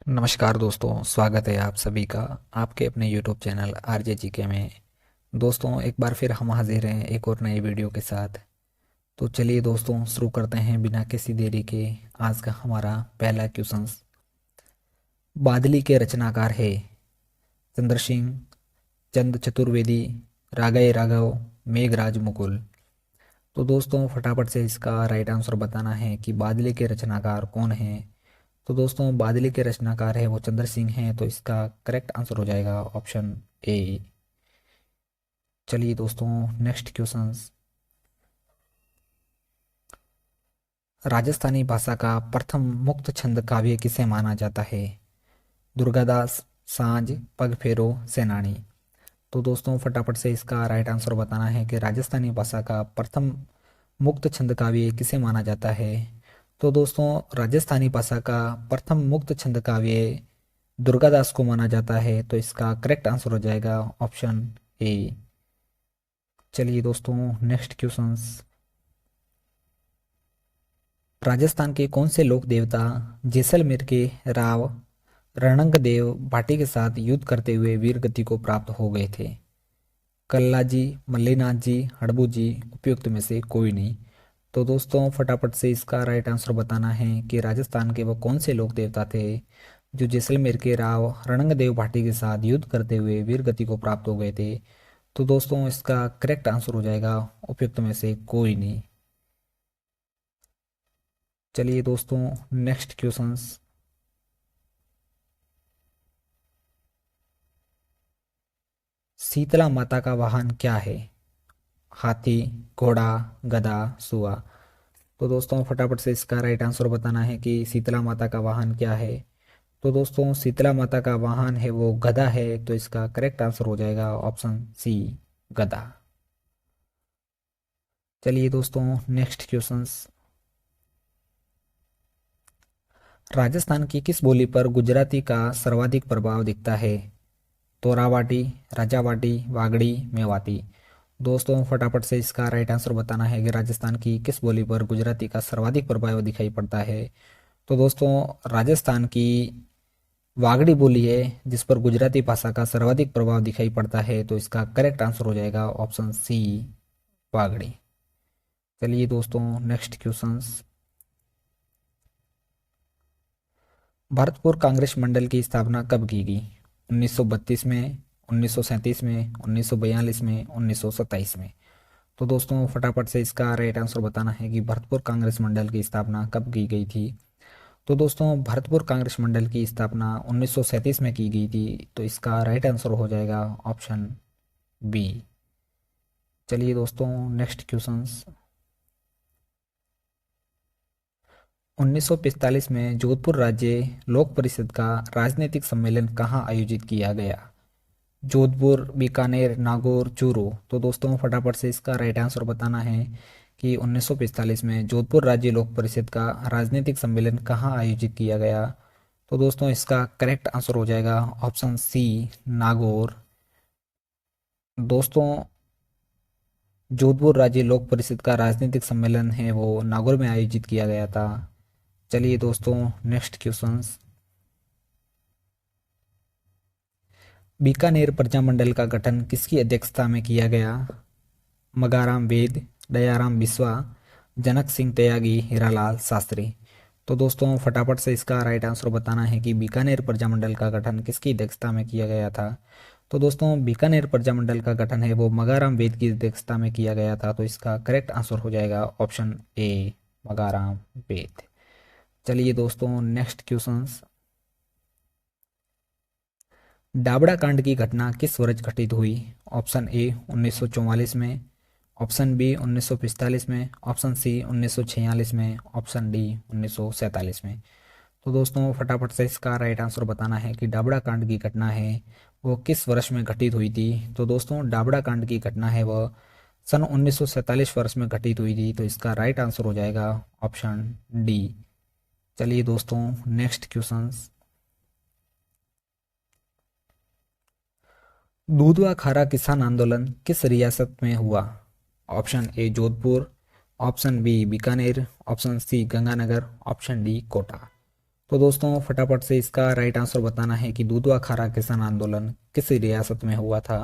नमस्कार दोस्तों, स्वागत है आप सभी का आपके अपने YouTube चैनल आरजे जीके में। दोस्तों, एक बार फिर हम हाजिर हैं एक और नई वीडियो के साथ। तो चलिए दोस्तों, शुरू करते हैं बिना किसी देरी के। आज का हमारा पहला क्वेश्चन, बादली के रचनाकार है चंद्र सिंह, चंद चतुर्वेदी, रागय राघव, मेघराज मुकुल। तो दोस्तों, फटाफट से इसका राइट आंसर बताना है कि बादली के रचनाकार कौन है। तो दोस्तों, बादली के रचनाकार है वो चंद्र सिंह हैं, तो इसका करेक्ट आंसर हो जाएगा ऑप्शन ए। चलिए दोस्तों, नेक्स्ट क्वेश्चन, राजस्थानी भाषा का प्रथम मुक्त छंद काव्य किसे माना जाता है? दुर्गादास, सांझ, पगफेरो, सेनानी। तो दोस्तों, फटाफट से इसका राइट आंसर बताना है कि राजस्थानी भाषा का प्रथम मुक्त छंद काव्य किसे माना जाता है। तो दोस्तों, राजस्थानी भाषा का प्रथम मुक्त छंद काव्य दुर्गादास को माना जाता है, तो इसका करेक्ट आंसर हो जाएगा ऑप्शन ए। चलिए दोस्तों, नेक्स्ट क्वेश्चन, राजस्थान के कौन से लोक देवता जैसलमेर के राव रणंगदेव भाटी के साथ युद्ध करते हुए वीर गति को प्राप्त हो गए थे? कल्ला जी, मल्लीनाथ जी, हड़बू जी, उपयुक्त में से कोई नहीं। तो दोस्तों, फटाफट से इसका राइट आंसर बताना है कि राजस्थान के वो कौन से लोक देवता थे जो जैसलमेर के राव रणंगदेव भाटी के साथ युद्ध करते हुए वीर गति को प्राप्त हो गए थे। तो दोस्तों, इसका करेक्ट आंसर हो जाएगा उपयुक्त में से कोई नहीं। चलिए दोस्तों, नेक्स्ट क्वेश्चंस, शीतला माता का वाहन क्या है? हाथी, घोड़ा, गधा, सुआ। तो दोस्तों, फटाफट से इसका राइट आंसर बताना है कि शीतला माता का वाहन क्या है। तो दोस्तों, शीतला माता का वाहन है वो गधा है, तो इसका करेक्ट आंसर हो जाएगा ऑप्शन सी, गधा। चलिए दोस्तों, नेक्स्ट क्वेश्चंस, राजस्थान की किस बोली पर गुजराती का सर्वाधिक प्रभाव दिखता है? तोरावाटी, राजावाटी, वागड़ी, मेवाती। दोस्तों, फटाफट से इसका राइट आंसर बताना है कि राजस्थान की किस बोली पर गुजराती का सर्वाधिक प्रभाव दिखाई पड़ता है। तो दोस्तों, राजस्थान की वागड़ी बोली है जिस पर गुजराती भाषा का सर्वाधिक प्रभाव दिखाई पड़ता है, तो इसका करेक्ट आंसर हो जाएगा ऑप्शन सी, वागड़ी। चलिए दोस्तों, नेक्स्ट क्वेश्चंस, भरतपुर कांग्रेस मंडल की स्थापना कब की गई? 1932 में, 1937 में, 1942 में, 1927 में। तो दोस्तों, फटाफट से इसका राइट आंसर बताना है कि भरतपुर कांग्रेस मंडल की स्थापना कब की गई थी। तो दोस्तों, भरतपुर कांग्रेस मंडल की स्थापना 1937 में की गई थी, तो इसका राइट आंसर हो जाएगा ऑप्शन बी। चलिए दोस्तों, नेक्स्ट क्वेश्चंस, 1945 में जोधपुर राज्य लोक परिषद का राजनीतिक सम्मेलन कहाँ आयोजित किया गया? जोधपुर, बीकानेर, नागौर, चूरू। तो दोस्तों, फटाफट से इसका राइट आंसर बताना है कि 1945 में जोधपुर राज्य लोक परिषद का राजनीतिक सम्मेलन कहाँ आयोजित किया गया। तो दोस्तों, इसका करेक्ट आंसर हो जाएगा ऑप्शन सी, नागौर। दोस्तों, जोधपुर राज्य लोक परिषद का राजनीतिक सम्मेलन है वो नागौर में आयोजित किया गया था। चलिए दोस्तों, नेक्स्ट क्वेश्चंस, बीकानेर प्रजामंडल का गठन किसकी अध्यक्षता में किया गया? मगाराम वेद, दयाराम बिस्वा, जनक सिंह त्यागी, हीरालाल शास्त्री। तो दोस्तों, फटाफट से इसका राइट आंसर बताना है कि बीकानेर प्रजामंडल का गठन किसकी अध्यक्षता में किया गया था। तो दोस्तों, बीकानेर प्रजामंडल का गठन है वो मगाराम वेद की अध्यक्षता में किया गया था, तो इसका करेक्ट आंसर हो जाएगा ऑप्शन ए, मगाराम वेद। चलिए दोस्तों, नेक्स्ट क्वेश्चंस, डाबड़ा कांड की घटना किस वर्ष घटित हुई? ऑप्शन ए 1944 में, ऑप्शन बी 1945 में, ऑप्शन सी 1946 में, ऑप्शन डी 1947 में। तो दोस्तों, फटाफट से इसका राइट आंसर बताना है कि डाबड़ा कांड की घटना है वो किस वर्ष में घटित हुई थी। तो दोस्तों, डाबड़ा कांड की घटना है वह सन 1947 वर्ष में घटित हुई थी, तो इसका राइट आंसर हो जाएगा ऑप्शन डी। चलिए दोस्तों, नेक्स्ट क्वेश्चंस, दूधवा खारा किसान आंदोलन किस रियासत में हुआ? Option A Jodhpur, option B Bikaner, option C Ganganagar, option D Kota. तो दोस्तों फटाफट से इसका राइट आंसर बताना है कि दूधवा खारा किसान आंदोलन किस रियासत में हुआ था।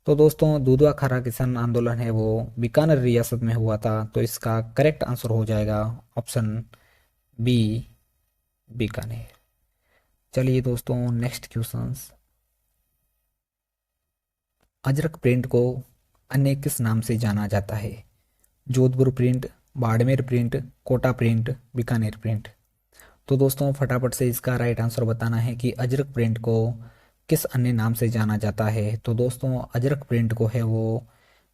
तो दोस्तों दूधवा खारा किसान आंदोलन है वो बीकानेर रियासत में हुआ था। तो इसका करेक्ट आंसर हो जाएगा ऑप्शन बी, बीकानेर। चलिए दोस्तों नेक्स्ट क्वेश्चंस। अजरक प्रिंट को अन्य किस नाम से जाना जाता है? Jodhpur print, Barmer print, Kota print, Bikaner print. तो दोस्तों फटाफट से इसका राइट आंसर बताना है कि अजरक प्रिंट को किस अन्य नाम से जाना जाता है। तो दोस्तों अजरक प्रिंट को है वो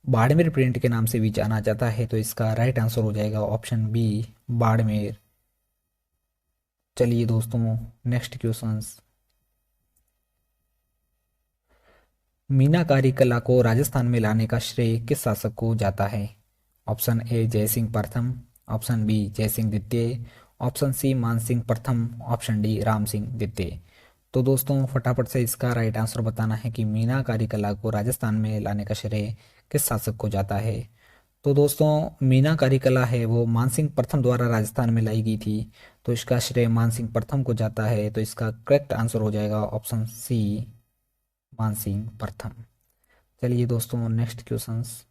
बाड़मेर प्रिंट के नाम से भी जाना जाता है। तो इसका राइट आंसर हो जाएगा ऑप्शन बी, बाड़मेर। चलिए दोस्तों नेक्स्ट क्वेश्चंस। मीनाकारी कला को राजस्थान में लाने का श्रेय किस शासक को जाता है? ऑप्शन ए जयसिंह प्रथम, ऑप्शन बी जयसिंह द्वितीय, ऑप्शन सी मानसिंह प्रथम, ऑप्शन डी राम सिंह द्वितीय। तो दोस्तों फटाफट से इसका राइट आंसर बताना है कि मीनाकारी कला को राजस्थान में लाने का श्रेय किस शासक को जाता है। तो दोस्तों मीनाकारी कला है वो मानसिंह प्रथम द्वारा राजस्थान में लाई गई थी। तो इसका श्रेय मानसिंह प्रथम को जाता है। तो इसका करेक्ट आंसर हो जाएगा ऑप्शन सी, मानसिंह प्रथम। चलिए दोस्तों नेक्स्ट क्वेश्चंस।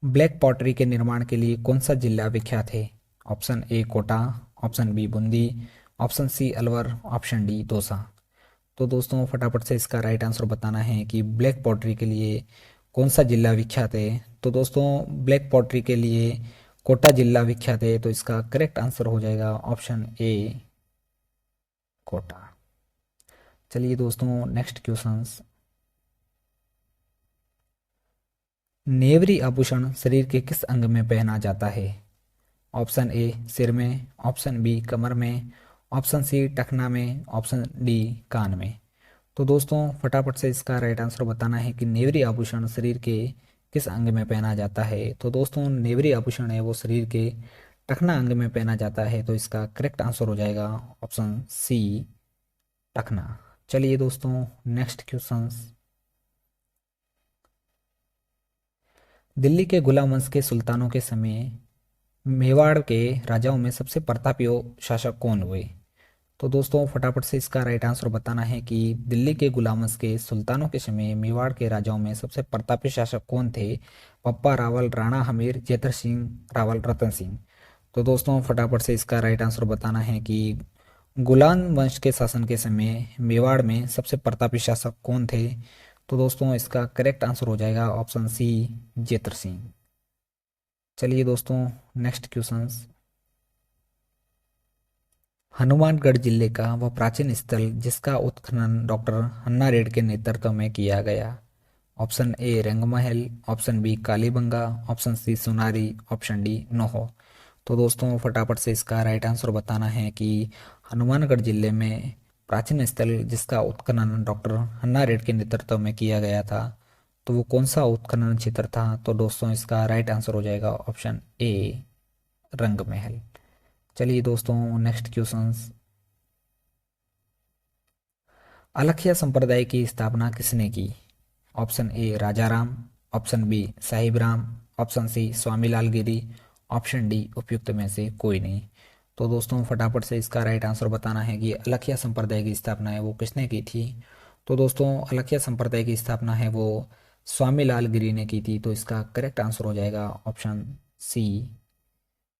ब्लैक पॉटरी के निर्माण के लिए कौन सा जिला विख्यात है? Option A Kota, option B Bundi, option C Alwar, option D Dausa. तो दोस्तों फटाफट से इसका राइट आंसर बताना है कि ब्लैक पॉटरी के लिए कौन सा जिला विख्यात है। तो दोस्तों ब्लैक पॉटरी के लिए कोटा जिला विख्यात है। तो इसका करेक्ट आंसर हो जाएगा ऑप्शन ए, कोटा। चलिए दोस्तों नेक्स्ट क्वेश्चंस। नेवरी आभूषण शरीर के किस अंग में पहना जाता है? ऑप्शन ए सिर में, ऑप्शन बी कमर में, ऑप्शन सी टखना में, ऑप्शन डी कान में। तो दोस्तों फटाफट से इसका राइट आंसर बताना है कि नेवरी आभूषण शरीर के किस अंग में पहना जाता है। तो दोस्तों नेवरी आभूषण है वो शरीर के टखना अंग में पहना जाता है। तो इसका करेक्ट आंसर हो जाएगा ऑप्शन सी, टखना। चलिए दोस्तों नेक्स्ट क्वेश्चंस। दिल्ली के गुलाम वंश के सुल्तानों के समय मेवाड़ के राजाओं में सबसे प्रतापी शासक कौन हुए? तो दोस्तों फटाफट से इसका राइट आंसर बताना है कि दिल्ली के गुलाम वंश के सुल्तानों के समय मेवाड़ के राजाओं में सबसे प्रतापी शासक कौन थे? पप्पा रावल, राणा हमीर, जैतर सिंह रावल, रतन सिंह। तो दोस्तों फटाफट से इसका राइट आंसर बताना है कि गुलाम वंश के शासन के समय मेवाड़ में सबसे प्रतापी शासक कौन थे? तो दोस्तों इसका करेक्ट आंसर हो जाएगा ऑप्शन सी, जैतर सिंह। चलिए दोस्तों नेक्स्ट क्वेश्चंस। हनुमानगढ़ जिले का वह प्राचीन स्थल जिसका उत्खनन डॉक्टर हन्ना रेड्डी के नेतृत्व में किया गया। Option A Rangmahal, option B Kalibanga, option C Sonari, option D Noho. तो दोस्तों फटाफट से इसका राइट आंसर बताना है कि हनुमानगढ़ जिले में प्राचीन स्थल जिसका उत्खनन डॉक्टर हन्ना रेड्डी के नेतृत्व में किया गया था, तो वो कौन सा उत्खनन क्षेत्र था? तो दोस्तों इसका राइट आंसर हो जाएगा ऑप्शन ए, रंगमहल। चलिए दोस्तों नेक्स्ट क्वेश्चंस। अलखिया संप्रदाय की स्थापना किसने की? Option A Rajaram, option B Sahib Ram, option C Swamilal Giri, option D उपयुक्त में से कोई नहीं। तो दोस्तों फटाफट से इसका राइट आंसर बताना है कि अलखिया संप्रदाय की स्थापना है वो किसने की थी। तो दोस्तों अलखिया संप्रदाय की स्थापना है वो स्वामीलाल गिरी ने की थी। तो इसका करेक्ट आंसर हो जाएगा ऑप्शन सी।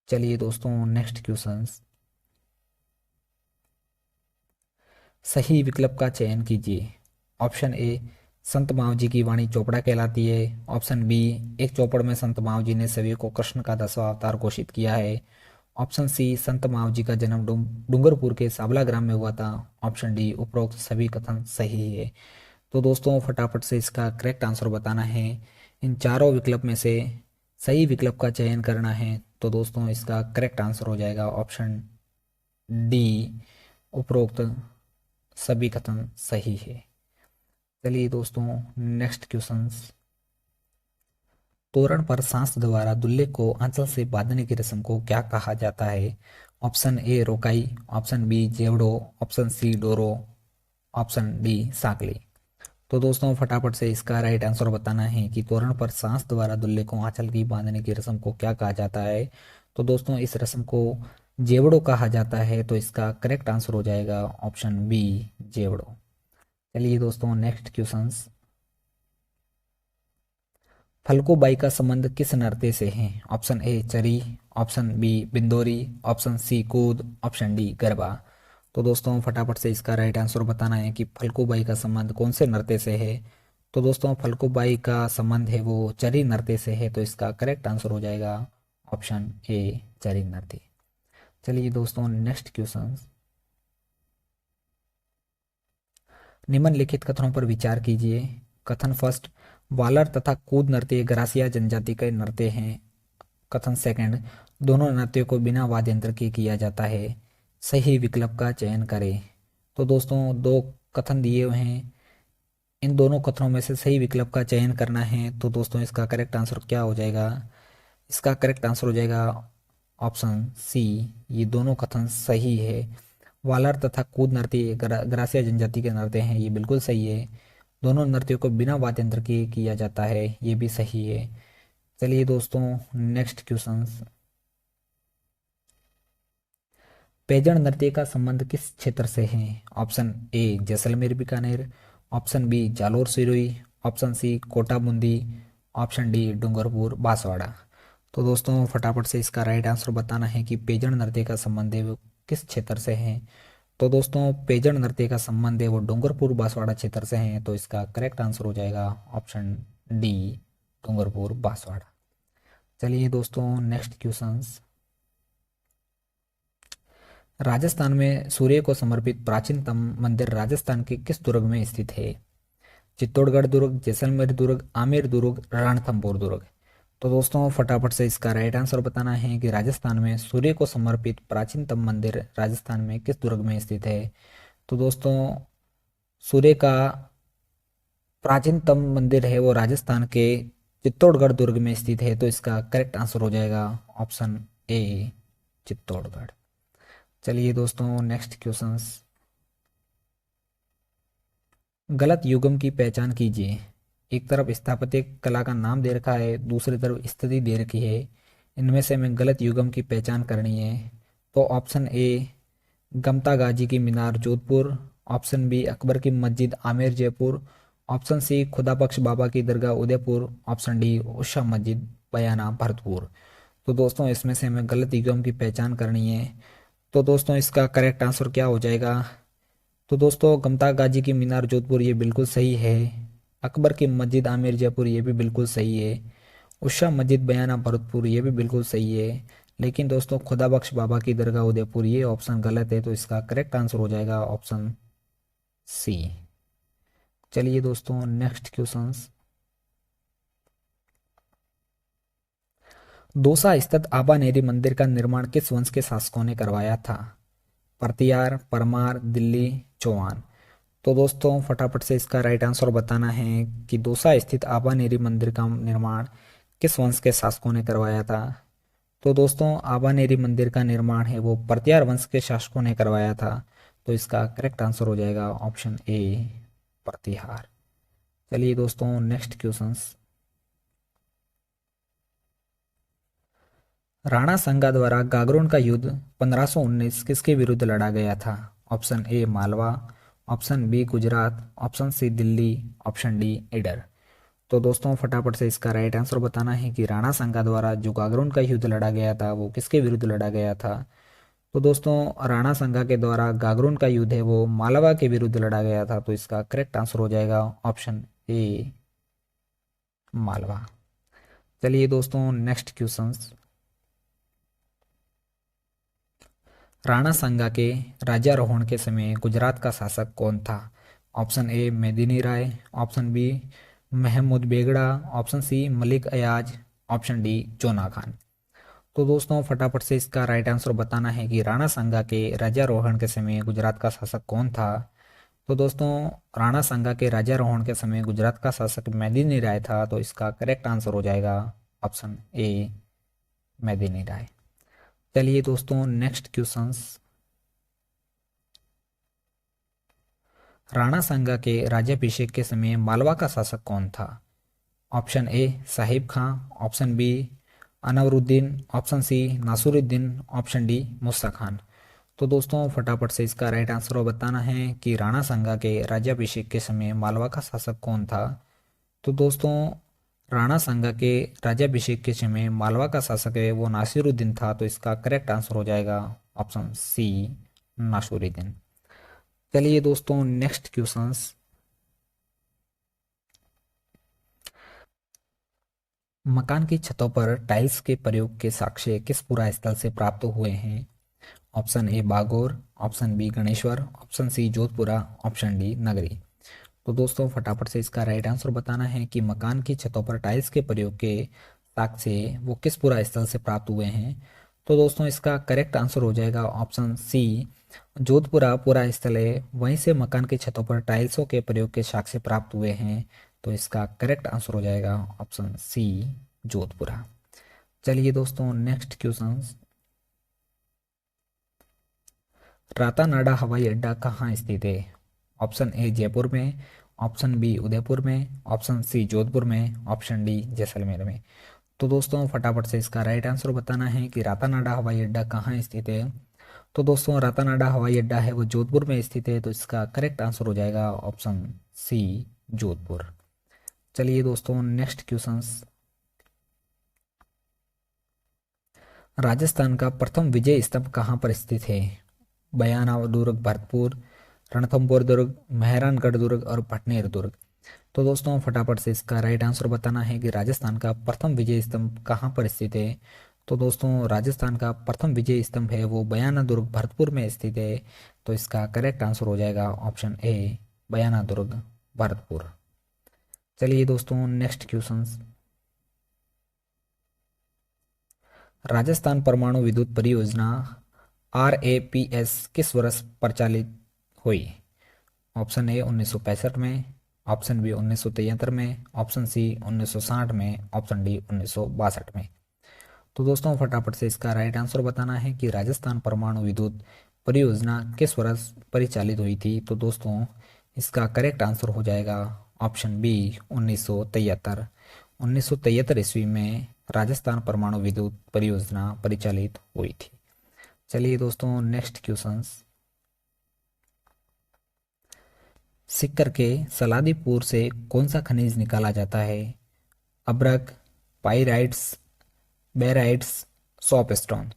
चलिए दोस्तों नेक्स्ट क्वेश्चंस। सही विकल्प का चयन कीजिए। ऑप्शन ए संत मावजी की वाणी चोपड़ा कहलाती है, ऑप्शन बी एक चौपड़ में संत मावजी ने सभी को कृष्ण का 10वां अवतार घोषित किया है, ऑप्शन सी संत मावजी का जन्म डूंगरपुर के साबला ग्राम में हुआ था, ऑप्शन डी उपरोक्त सभी कथन सही है। तो दोस्तों फटाफट से इसका करेक्ट आंसर बताना है। इन चारों विकल्प में से सही विकल्प का चयन करना है। तो दोस्तों इसका करेक्ट आंसर हो जाएगा ऑप्शन डी, उपरोक्त सभी कथन सही है। चलिए दोस्तों नेक्स्ट क्वेश्चंस। तोरण पर सांस द्वारा दूल्हे को आंचल से बांधने की रस्म को क्या कहा जाता है? ऑप्शन ए रोकाई, ऑप्शन बी जेवड़ो, ऑप्शन सी डोरो, ऑप्शन डी साकली। तो दोस्तों फटाफट से इसका राइट आंसर बताना है कि तोरण पर सांस द्वारा दूल्हे को आंचल की बांधने की रस्म को क्या कहा जाता है। तो दोस्तों इस रस्म को जेवड़ो कहा जाता है, तो इसका करेक्ट आंसर हो जाएगा ऑप्शन बी, जेवड़ो। चलिए दोस्तों नेक्स्ट क्वेश्चंस। फल्गुबाई का संबंध किस नृत्य से है? ऑप्शन ए चरी, ऑप्शन बी बिंदोरी, ऑप्शन सी कूद, ऑप्शन डी गरबा। तो दोस्तों फटाफट से इसका राइट आंसर बताना है कि फल्गुबाई का संबंध कौन से नृत्य से है। तो दोस्तों फल्गुबाई का संबंध है वो चरी नृत्य से है, तो इसका करेक्ट आंसर हो जाएगा ऑप्शन ए, चरी नृत्य। चलिए दोस्तों नेक्स्ट क्वेश्चन। निम्नलिखित कथनों पर विचार कीजिए। कथन फर्स्ट, वालर तथा कूद नृत्य ग्रासिया जनजाति के नृत्य हैं। कथन सेकंड, दोनों नृत्यों को बिना वाद्य यंत्र के किया जाता है। सही विकल्प का चयन करें। तो दोस्तों दो कथन दिए हुए हैं, इन दोनों कथनों में से सही विकल्प का चयन करना है। तो दोस्तों इसका करेक्ट आंसर क्या हो जाएगा? इसका करेक्ट आंसर हो जाएगा ऑप्शन सी, ये दोनों कथन सही है। वालर तथा कूद नृत्य ग्रासिया जनजाति के नृत्य हैं, ये बिल्कुल सही है। दोनों नृत्यों को बिना वाद्य यंत्र के किया जाता है, ये भी सही है। चलिए दोस्तों नेक्स्ट क्वेश्चन। पैजण नृत्य का संबंध किस क्षेत्र से है? Option A Jaisalmer Bikaner, option B Jalore Sirohi, option C Kota Bundi, option D Dungarpur Banswara. तो दोस्तों फटाफट से इसका राइट आंसर बताना है कि पैजण नृत्य का संबंध है वो किस क्षेत्र से है। तो दोस्तों पैजण नृत्य का संबंध है वो डूंगरपुर बांसवाड़ा क्षेत्र से है, तो इसका करेक्ट आंसर हो जाएगा ऑप्शन डी, डूंगरपुर बांसवाड़ा। चलिए दोस्तों नेक्स्ट क्वेश्चंस। राजस्थान में सूर्य को समर्पित प्राचीनतम मंदिर राजस्थान के किस दुर्ग में स्थित है? चित्तौड़गढ़ दुर्ग, जैसलमेर दुर्ग, आमेर दुर्ग, रणथंभौर दुर्ग। तो दोस्तों फटाफट से इसका राइट आंसर बताना है कि राजस्थान में सूर्य को समर्पित प्राचीनतम मंदिर राजस्थान में किस दुर्ग में स्थित है। तो दोस्तों सूर्य का प्राचीनतम मंदिर है वो राजस्थान के चित्तौड़गढ़ दुर्ग में स्थित है, तो इसका करेक्ट आंसर हो जाएगा ऑप्शन ए, चित्तौड़गढ़। चलिए दोस्तों नेक्स्ट क्वेश्चंस। गलत युग्म की पहचान कीजिए। एक तरफ स्थापत्य कला का नाम दे रखा है, दूसरी तरफ स्थिति दे रखी है, इनमें से हमें गलत युग्म की पहचान करनी है। तो ऑप्शन ए गमता गाजी की मीनार जोधपुर, ऑप्शन बी अकबर की मस्जिद आमेर जयपुर, ऑप्शन सी खुदा बख्श बाबा की दरगाह उदयपुर, ऑप्शन डी उषा मस्जिद बयाना भरतपुर। तो दोस्तों इसमें से हमें गलत युग्म की पहचान करनी है। तो दोस्तों इसका करेक्ट आंसर क्या हो जाएगा? तो दोस्तों गमता गाजी की मीनार जोधपुर ये बिल्कुल सही है। अकबर की मस्जिद आमेर जयपुर ये भी बिल्कुल सही है। उषा मस्जिद बयाना भरतपुर ये भी बिल्कुल सही है। लेकिन दोस्तों खुदा बख्श बाबा की दरगाह उदयपुर ये ऑप्शन गलत है, तो इसका करेक्ट आंसर हो जाएगा ऑप्शन सी। चलिए दोस्तों नेक्स्ट क्वेश्चंस। दौसा स्थित आबानेरी मंदिर का निर्माण किस वंश के शासकों ने करवाया था? परतियार, परमार, दिल्ली, चौहान। तो दोस्तों फटाफट से इसका राइट आंसर बताना है कि दौसा स्थित आबानेरी मंदिर का निर्माण किस वंश के शासकों ने करवाया था। तो दोस्तों आबानेरी मंदिर का निर्माण है वो परतियार वंश के शासकों ने करवाया था, तो इसका करेक्ट आंसर हो जाएगा ऑप्शन ए, प्रतिहार। चलिए दोस्तों नेक्स्ट क्वेश्चंस। राणा संगा द्वारा गागरोन का युद्ध 1519 किसके विरुद्ध लड़ा गया था? Option A Malwa, option B Gujarat, option C Delhi, option D Idar. तो दोस्तों फटाफट से इसका राइट आंसर बताना है कि राणा संगा द्वारा जो गागरोन का युद्ध लड़ा गया था वो किसके विरुद्ध लड़ा गया था। तो दोस्तों राणा संगा के द्वारा गागरोन का युद्ध है वो मालवा के विरुद्ध लड़ा गया था, तो इसका करेक्ट आंसर हो जाएगा ऑप्शन ए, मालवा। चलिए दोस्तों नेक्स्ट क्वेश्चंस। राणा संगा के राज्यारोहण के समय गुजरात का शासक कौन था? Option A Medini Rai, option B Mahmud Begada, option C Malik Ayaz, option D Jona Khan. तो दोस्तों फटाफट से इसका राइट आंसर बताना है कि राणा संगा के राज्यारोहण के समय गुजरात का शासक कौन था। तो दोस्तों राणा संगा के राज्यारोहण के समय गुजरात का शासक मेदिनी राय था, तो इसका करेक्ट आंसर हो जाएगा ऑप्शन ए, मेदिनी राय। चलिए दोस्तों नेक्स्ट क्वेश्चंस। राणा संगा के राज्याभिषेक के समय मालवा का शासक कौन था? Option A Sahib Khan, option B Anwaruddin, option C Nasuruddin, option D Musta Khan. तो दोस्तों फटाफट से इसका राइट आंसर बताना है कि राणा सांगा के राज्याभिषेक के समय मालवा का शासक कौन था। तो दोस्तों राणा सांगा के राज्याभिषेक के समय मालवा का शासक है वो नासिरुद्दीन था, तो इसका करेक्ट आंसर हो जाएगा ऑप्शन सी नासिरुद्दीन। चलिए दोस्तों नेक्स्ट क्वेश्चंस। मकान की छतों पर टाइल्स के प्रयोग के साक्ष्य किस पुरा स्थल से प्राप्त हुए हैं। Option A Bagor, option B Ganeshwar, option C Jodhpura, option D Nagari. तो दोस्तों फटाफट से इसका राइट आंसर बताना है कि मकान की छतों पर टाइल्स के प्रयोग के साक्ष्य वो किस पुरा स्थल से प्राप्त हुए हैं। तो दोस्तों इसका करेक्ट आंसर हो जाएगा ऑप्शन सी जोधपुरा पुरा स्थल है, वहीं से मकान की छतों पर टाइल्सों के प्रयोग के साक्ष्य प्राप्त हुए हैं। तो इसका करेक्ट आंसर हो जाएगा ऑप्शन सी जोधपुरा। चलिए दोस्तों नेक्स्ट क्वेश्चन। रातानाडा हवाई अड्डा कहाँ स्थित है। ऑप्शन ए जयपुर में, ऑप्शन बी उदयपुर में, ऑप्शन सी जोधपुर में, ऑप्शन डी जैसलमेर में। तो दोस्तों फटाफट से इसका राइट आंसर बताना है कि रातानाडा हवाई अड्डा कहाँ स्थित है। तो दोस्तों रातानाडा हवाई अड्डा है वो जोधपुर में स्थित है, तो इसका करेक्ट आंसर हो जाएगा ऑप्शन सी जोधपुर। चलिए दोस्तों नेक्स्ट क्वेश्चन। राजस्थान का प्रथम विजय स्तंभ कहाँ पर स्थित है। बयाना दुर्ग, भरतपुर, रणथंभौर दुर्ग, मेहरानगढ़ दुर्ग और भटनेर दुर्ग। तो दोस्तों फटाफट से इसका राइट आंसर बताना है कि राजस्थान का प्रथम विजय स्तंभ कहाँ पर स्थित है। तो दोस्तों राजस्थान का प्रथम विजय स्तंभ है वो बयाना दुर्ग भरतपुर में स्थित है, तो इसका करेक्ट आंसर हो जाएगा ऑप्शन ए बयाना दुर्ग भरतपुर। चलिए दोस्तों नेक्स्ट क्वेश्चन। राजस्थान परमाणु विद्युत परियोजना RAPS किस वर्ष परिचालित हुई। ऑप्शन ए 1965 में, ऑप्शन बी 1973 में, ऑप्शन सी 1960 में, ऑप्शन डी 1962 में। तो दोस्तों फटाफट से इसका राइट आंसर बताना है कि राजस्थान परमाणु विद्युत परियोजना किस वर्ष परिचालित हुई थी। तो दोस्तों इसका करेक्ट आंसर हो जाएगा ऑप्शन बी 1973। 1973 ईस्वी में राजस्थान परमाणु विद्युत परियोजना परिचालित हुई थी। चलिए दोस्तों नेक्स्ट क्वेश्चन। सिक्कर के सलादीपुर से कौन सा खनिज निकाला जाता है। अब्रक, पाइराइट्स, बेराइट्स, सॉपस्टोन।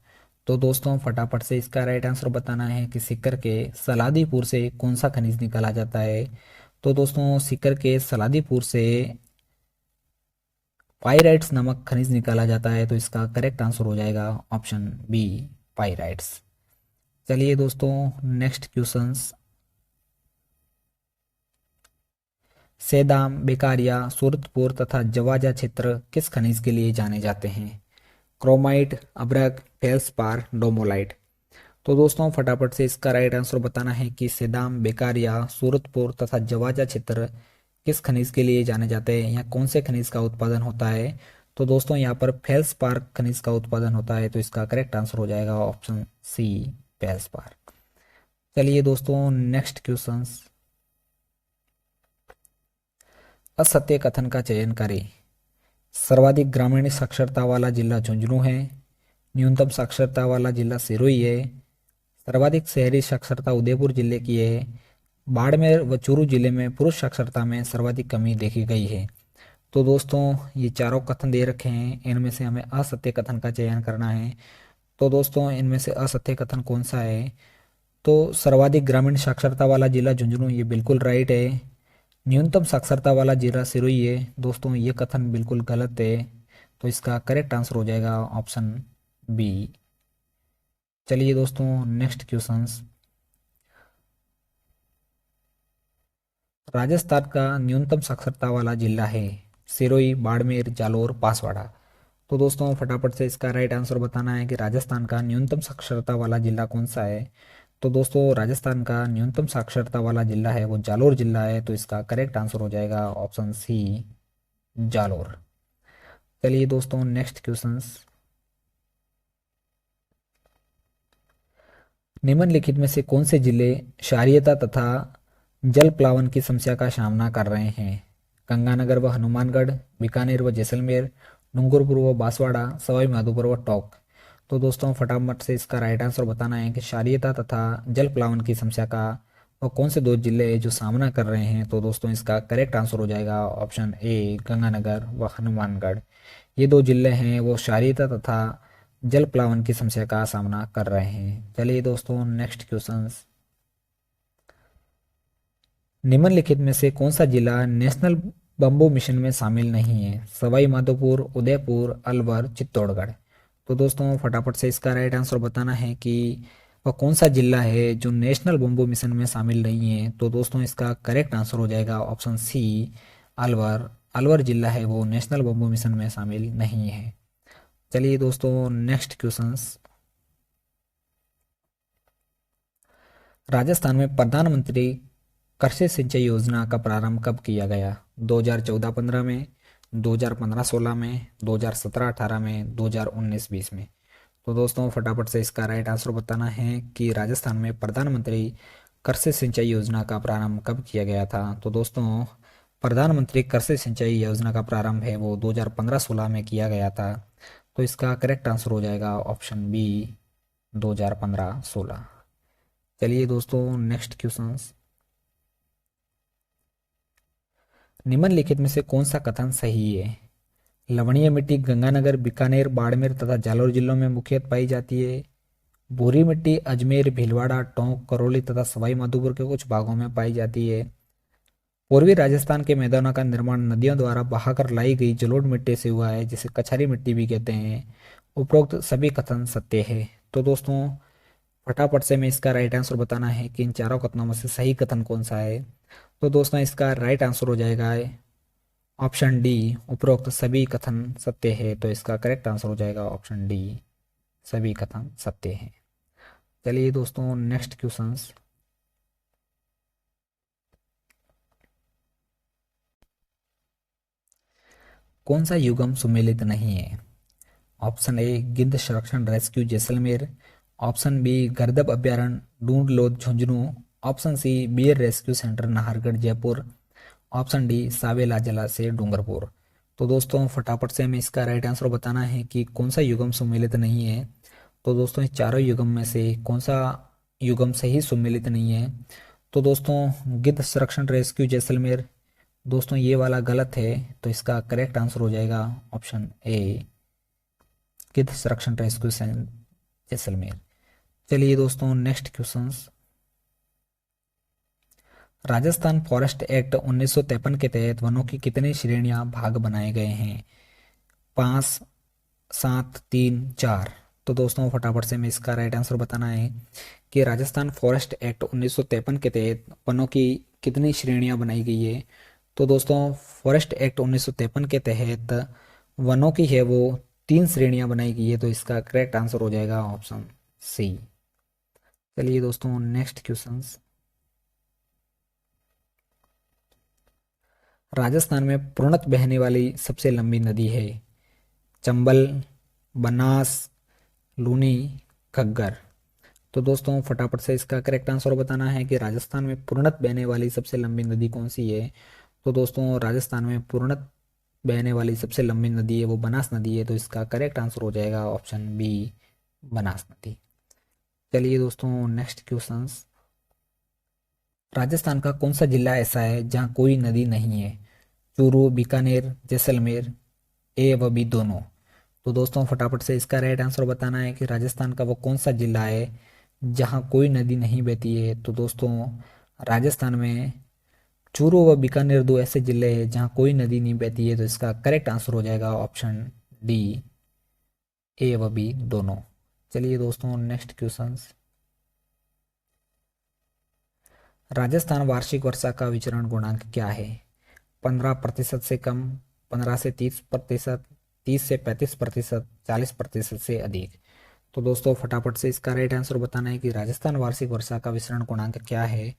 तो दोस्तों फटाफट से इसका राइट आंसर बताना है कि सिक्कर के सलादीपुर से कौन सा खनिज निकाला जाता है। तो दोस्तों सिक्कर के सलादीपुर से पाइराइट्स नामक खनिज निकाला जाता है, तो इसका करेक्ट आंसर हो जाएगा ऑप्शन बी पाइराइट्स। चलिए दोस्तों नेक्स्ट क्वेश्चंस। सेदाम, बेकारिया, सूरतपुर तथा जवाजा क्षेत्र किस खनिज के लिए जाने जाते हैं। क्रोमाइट, अब्रक, फेल्सपार, डोमोलाइट। तो दोस्तों फटाफट से इसका राइट आंसर बताना है कि सेदाम, बेकारिया, सूरतपुर तथा जवाजा क्षेत्र किस खनिज के लिए जाने जाते हैं या कौन से खनिज का उत्पादन होता है। तो दोस्तों यहाँ पर फेल्सपार खनिज का उत्पादन होता है, तो इसका करेक्ट आंसर हो जाएगा ऑप्शन सी फेल्सपार। चलिए दोस्तों नेक्स्ट क्वेश्चन। असत्य कथन का चयन करें। सर्वाधिक ग्रामीण साक्षरता वाला जिला झुंझुनू है, न्यूनतम साक्षरता वाला जिला सिरोही है, सर्वाधिक शहरी साक्षरता उदयपुर जिले की है, बाड़मेर व चूरू जिले में पुरुष साक्षरता में सर्वाधिक कमी देखी गई है। तो दोस्तों ये चारों कथन दे रखे हैं, इनमें से हमें असत्य कथन का चयन करना है। तो दोस्तों इनमें से असत्य कथन कौन सा है। तो सर्वाधिक ग्रामीण साक्षरता वाला जिला झुंझुनू ये बिल्कुल राइट है। न्यूनतम साक्षरता वाला जिला सिरोही है, दोस्तों ये कथन बिल्कुल गलत है, तो इसका करेक्ट आंसर हो जाएगा ऑप्शन बी। चलिए दोस्तों नेक्स्ट क्वेश्चंस। राजस्थान का न्यूनतम साक्षरता वाला जिला है सिरोही, बाड़मेर, जालोर, बांसवाड़ा। तो दोस्तों फटाफट से इसका राइट आंसर बताना है कि राजस्थान का न्यूनतम साक्षरता वाला जिला कौन सा है। तो दोस्तों राजस्थान का न्यूनतम साक्षरता वाला जिला है वो जालोर जिला है, तो इसका करेक्ट आंसर हो जाएगा ऑप्शन सी जालोर। चलिए दोस्तों नेक्स्ट क्वेश्चंस। निम्नलिखित में से कौन से जिले क्षारीयता तथा जल प्लावन की समस्या का सामना कर रहे हैं। गंगानगर व हनुमानगढ़, बीकानेर व जैसलमेर, डूंगरपुर व बांसवाड़ा, सवाई माधोपुर व टोंक। तो दोस्तों फटाफट से इसका राइट आंसर बताना है कि क्षारीयता तथा जल प्लावन की समस्या का वो कौन से दो जिले हैं जो सामना कर रहे हैं। तो दोस्तों इसका करेक्ट आंसर हो जाएगा ऑप्शन ए गंगानगर व हनुमानगढ़। ये दो जिले हैं वो क्षारीयता तथा जल प्लावन की समस्या का सामना कर रहे हैं। चलिए दोस्तों नेक्स्ट क्वेश्चन। निम्नलिखित में से कौन सा जिला नेशनल बम्बू मिशन में शामिल नहीं है? सवाई माधोपुर, उदयपुर, अलवर, चित्तौड़गढ़। तो दोस्तों फटाफट से इसका राइट आंसर बताना है कि वह कौन सा जिला है जो नेशनल बम्बू मिशन में शामिल नहीं है। तो दोस्तों इसका करेक्ट आंसर हो जाएगा ऑप्शन सी अलवर। अलवर जिला है वो नेशनल बम्बू मिशन में शामिल नहीं है। चलिए दोस्तों नेक्स्ट क्वेश्चंस। राजस्थान में प्रधानमंत्री कृषि सिंचाई योजना का प्रारंभ कब किया गया? 2014-15 में, 2015-16 में, 2017-18 में, 2019-20 में। तो दोस्तों फटाफट से इसका राइट आंसर बताना है कि राजस्थान में प्रधानमंत्री कृषि सिंचाई योजना का प्रारंभ कब किया गया था। तो दोस्तों प्रधानमंत्री कृषि सिंचाई योजना का प्रारंभ है वो 2015-16 में किया गया था। तो इसका करेक्ट आंसर हो जाएगा ऑप्शन बी 2015-16। चलिए दोस्तों नेक्स्ट क्वेश्चन। निम्नलिखित में से कौन सा कथन सही है? लवणीय मिट्टी गंगानगर, बीकानेर, बाड़मेर तथा जालौर जिलों में मुख्यतः पाई जाती है। भूरी मिट्टी अजमेर, भीलवाड़ा, टोंक, करौली तथा सवाई माधोपुर के कुछ भागों में पाई जाती है। पूर्वी राजस्थान के मैदानों का निर्माण नदियों द्वारा बहाकर लाई गई जलोढ़ मिट्टी से हुआ है, जिसे कछारी मिट्टी भी कहते हैं। उपरोक्त सभी कथन सत्य है। तो दोस्तों फटाफट से मैं इसका राइट आंसर बताना है कि इन चारों कथनों में से सही कथन कौन सा है। तो दोस्तों इसका राइट आंसर हो जाएगा ऑप्शन डी, उपरोक्त सभी कथन सत्य है। तो इसका करेक्ट आंसर हो जाएगा ऑप्शन डी, सभी कथन सत्य हैं। चलिए दोस्तों नेक्स्ट क्वेश्चंस। कौन सा युगम सुमेलित नहीं है? ऑप्शन ए गिद्ध संरक्षण रेस्क्यू जैसलमेर, ऑप्शन बी गर्दभ अभ्यारण्य ढूंढ लो Jhunjhunu, option C bear rescue centre Nahargarh Jaipur, option D Savela जलाशय डूंगरपुर। तो दोस्तों फटाफट से हमें इसका राइट आंसर बताना है कि कौन सा युगम सुमेलित नहीं है। तो दोस्तों इस चारों युगम में से कौन सा युगम सही सुमेलित नहीं है? तो दोस्तों गिद्ध संरक्षण रेस्क्यू जैसलमेर, दोस्तों ये वाला गलत है। तो इसका करेक्ट आंसर हो जाएगा ऑप्शन ए गिद्ध संरक्षण रेस्क्यू जैसलमेर। चलिए दोस्तों next questions. Rajasthan forest act 1953 के तहत वनों की कितनी श्रेणियां भाग बनाए गए हैं? 5, 7, 3, 4। तो दोस्तों फटाफट से मैं इसका राइट आंसर बताना है कि राजस्थान फॉरेस्ट एक्ट 1953 के तहत वनों की कितनी श्रेणियां बनाई गई है। तो दोस्तों फॉरेस्ट एक्ट 1953 के तहत वनों की है वो 3 श्रेणियां बनाई गई है। तो इसका करेक्ट आंसर हो जाएगा ऑप्शन सी। चलिए दोस्तों नेक्स्ट क्वेश्चंस। राजस्थान में पूर्णतः बहने वाली सबसे लंबी नदी है? चंबल, बनास, लूनी, घग्गर। तो दोस्तों फटाफट से इसका करेक्ट आंसर बताना है कि राजस्थान में पूर्णतः बहने वाली सबसे लंबी नदी कौन सी है। तो दोस्तों राजस्थान में पूर्णतः बहने वाली सबसे लंबी नदी है वो बनास नदी है। तो इसका करेक्ट आंसर हो जाएगा ऑप्शन बी बनास नदी। चलिए दोस्तों नेक्स्ट क्वेश्चंस। राजस्थान का कौन सा जिला ऐसा है जहाँ कोई नदी नहीं है? चूरू, बीकानेर, जैसलमेर, ए व बी दोनों। तो दोस्तों फटाफट से इसका राइट आंसर बताना है कि राजस्थान का वो कौन सा जिला है जहाँ कोई नदी नहीं बहती है। तो दोस्तों राजस्थान में चूरू व बीकानेर दो ऐसे जिले हैं जहाँ कोई नदी नहीं बहती है। तो इसका करेक्ट आंसर हो जाएगा ऑप्शन डी, ए व बी दोनों। चलिए दोस्तों नेक्स्ट क्वेश्चंस। राजस्थान वार्षिक वर्षा का विचरण गुणांक क्या है? 15% से कम, 15 से 30%, 30 से 35%, 40% से अधिक। तो दोस्तों फटाफट से इसका राइट आंसर बताना है कि राजस्थान वार्षिक वर्षा का विचरण गुणांक क्या है।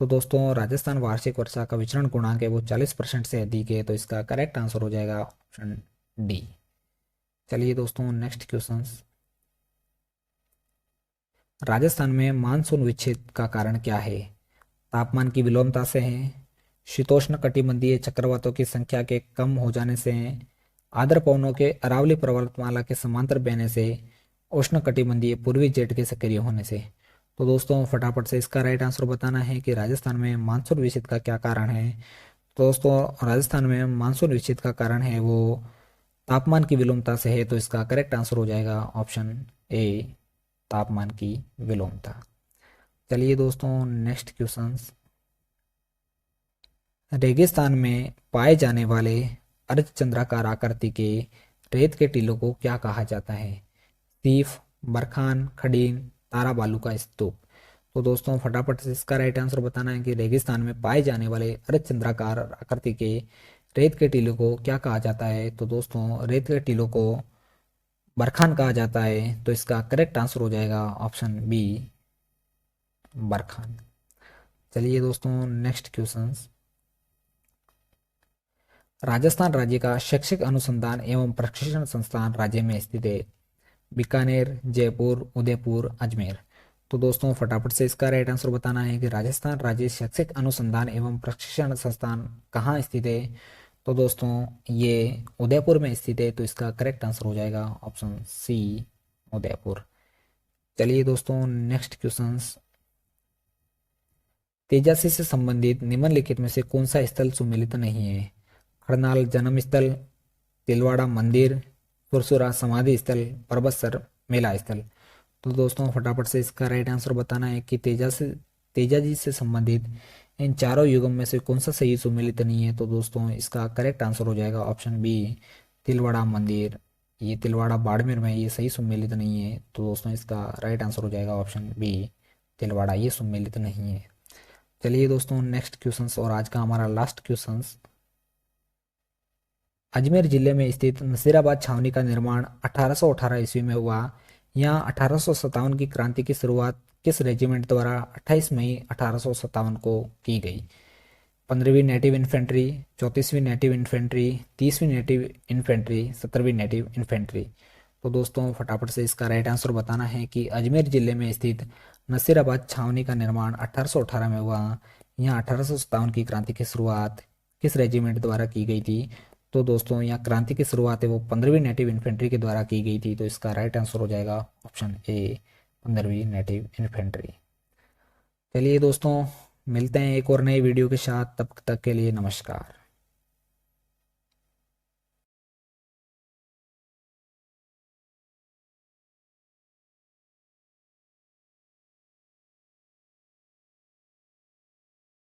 तो दोस्तों राजस्थान वार्षिक वर्षा का विचरण गुणांक है वो 40% से अधिक है। तो इसका करेक्ट आंसर हो जाएगा ऑप्शन डी। चलिए दोस्तों नेक्स्ट क्वेश्चन। राजस्थान में मानसून विच्छेद का कारण क्या है? तापमान की विलोमता से है, शीतोष्ण कटिबंधीय चक्रवातों की संख्या के कम हो जाने से है, आर्द्र पवनों के अरावली पर्वतमाला के समांतर बहने से, उष्णकटिबंधीय पूर्वी जेट के सक्रिय होने से। तो दोस्तों फटाफट से इसका राइट आंसर बताना है कि राजस्थान में मानसून विक्षिप्त का क्या कारण है। तो दोस्तों राजस्थान में मानसून विक्षिप्त का कारण है वो तापमान की विलोमता से है। तो इसका करेक्ट आंसर हो जाएगा ऑप्शन ए, तापमान की विलोमता। चलिए दोस्तों नेक्स्ट क्वेश्चन। रेगिस्तान में पाए जाने वाले अर्धचंद्राकार आकृति के रेत के टीलों को क्या कहा जाता है? सीफ, बरखान, खडीन, तारा बालू का स्तूप। तो दोस्तों फटाफट से इसका राइट आंसर बताना है कि रेगिस्तान में पाए जाने वाले अर्धचंद्राकार आकृति के रेत के टीलों को क्या कहा जाता है? तो दोस्तों रेत के टीलों को बरखान कहा जाता है। तो इसका करेक्ट आंसर हो जाएगा ऑप्शन बी, बरखान। चलिए दोस्तों नेक्स्ट क्वेश्चन। राजस्थान राज्य का शैक्षिक अनुसंधान एवं प्रशिक्षण संस्थान राज्य में स्थित है? बीकानेर, जयपुर, उदयपुर, अजमेर। तो दोस्तों फटाफट से इसका राइट आंसर बताना है कि राजस्थान राज्य शैक्षिक अनुसंधान एवं प्रशिक्षण संस्थान कहाँ स्थित है? तो दोस्तों ये उदयपुर में स्थित है। तो इसका करेक्ट आंसर हो जाएगा ऑप्शन सी, उदयपुर। चलिए दोस्तों नेक्स्ट क्वेश्चन। तेजासी से संबंधित निम्नलिखित में से कौन सा स्थल सुमेलित नहीं है? खरनाल जन्म स्थल, तिलवाड़ा मंदिर, सुरसुरा समाधि स्थल, परबतसर मेला स्थल। तो दोस्तों फटाफट से इसका राइट आंसर बताना है कि तेजाजी से संबंधित इन चारों युगम में से कौन सा सही सुमेलित नहीं है? तो दोस्तों इसका करेक्ट आंसर हो जाएगा ऑप्शन बी, तिलवाड़ा मंदिर। ये तिलवाड़ा बाड़मेर में, ये सही सुमेलित नहीं है। तो दोस्तों इसका राइट आंसर हो जाएगा ऑप्शन बी, तिलवाड़ा, ये सुमेलित नहीं है। चलिए दोस्तों नेक्स्ट क्वेश्चन और आज का हमारा लास्ट क्वेश्चन। अजमेर जिले में स्थित नसीराबाद छावनी का निर्माण 1818 ईस्वी में हुआ। यहाँ 1857 की क्रांति की शुरुआत किस रेजिमेंट द्वारा 28 मई 1857 को की गई? 15वीं नेटिव इन्फेंट्री, 34वीं नेटिव इन्फेंट्री, 30वीं नेटिव इन्फेंट्री, 17वीं नेटिव इन्फेंट्री। तो दोस्तों फटाफट से इसका राइट आंसर बताना है कि अजमेर जिले में स्थित नसीराबाद छावनी का निर्माण 1818 में हुआ। यहाँ 1857 की क्रांति की शुरुआत किस रेजिमेंट द्वारा की गई थी? तो दोस्तों यहाँ क्रांति की शुरुआत है वो 15वीं नेटिव इन्फेंट्री के द्वारा की गई थी। तो इसका राइट आंसर हो जाएगा ऑप्शन ए, 15वीं नेटिव इन्फेंट्री। चलिए दोस्तों मिलते हैं एक और नई वीडियो के साथ, तब तक के लिए नमस्कार।